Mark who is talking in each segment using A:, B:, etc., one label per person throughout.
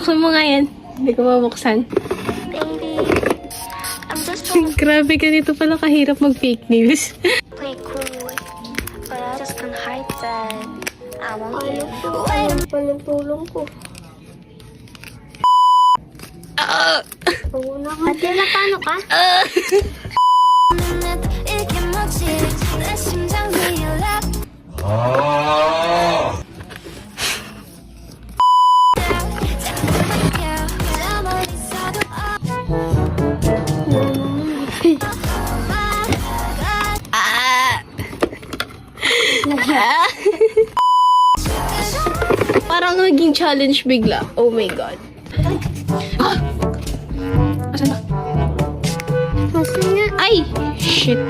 A: Buksan mo nga yan. Hindi ko mabuksan.
B: Baby, I'm just trying to
A: Grabe, ganito pala kahirap mag-fake news.
B: play cool, but I just can't hide that I want you.
C: Walang tulong ko. Ate, na paano ka?
A: Parang naging challenge bigla. Oh my God. Ah! Asan ba?
C: Masin nga.
A: Ay! Shit.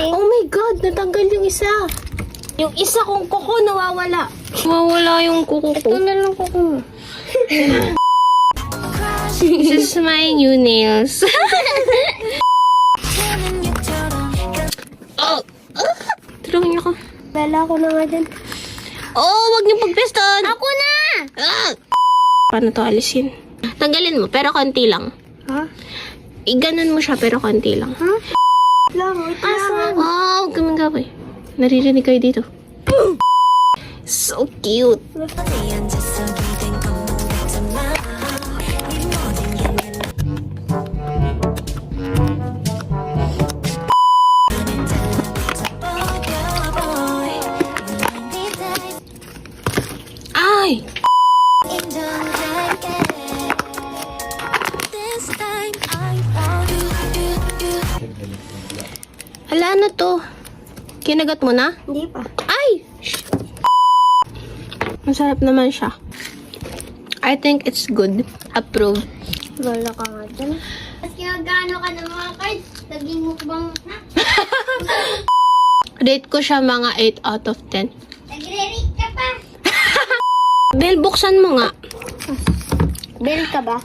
A: Oh my God! Natanggal yung isa. Yung isa kong kuko nawawala. Nawawala yung kuko ko.
C: Ito na lang ko mo.
A: This is my new nails. Oh! Tulungan niyo ako.
C: Bala ko na nga dyan.
A: Oh! Wag niyong pagpeston!
C: Ako na!
A: Ah! Paano to alisin? Tanggalin mo, pero konti lang.
C: Ha?
A: Iganon mo siya, pero konti lang.
C: Ha? Lang, wait lang.
A: Oh, huwag ka manggaway. Naririnig kayo dito. So cute. Ay! Hala na to. Kinagat mo na?
C: Hindi pa.
A: Ay! Masarap naman siya. I think it's good. Approve.
C: Bala ka nga dyan. Mas kinagano ka ng mga cards. Naging mukbang na.
A: Rate ko siya mga 8 out of 10.
C: Nagre-rate ka pa.
A: Bel, buksan mo nga.
C: Bell ka ba?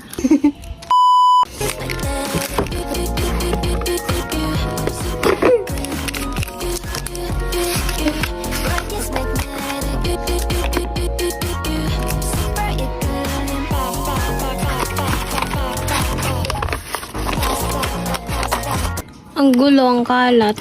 A: Ang gulo, ang kalat.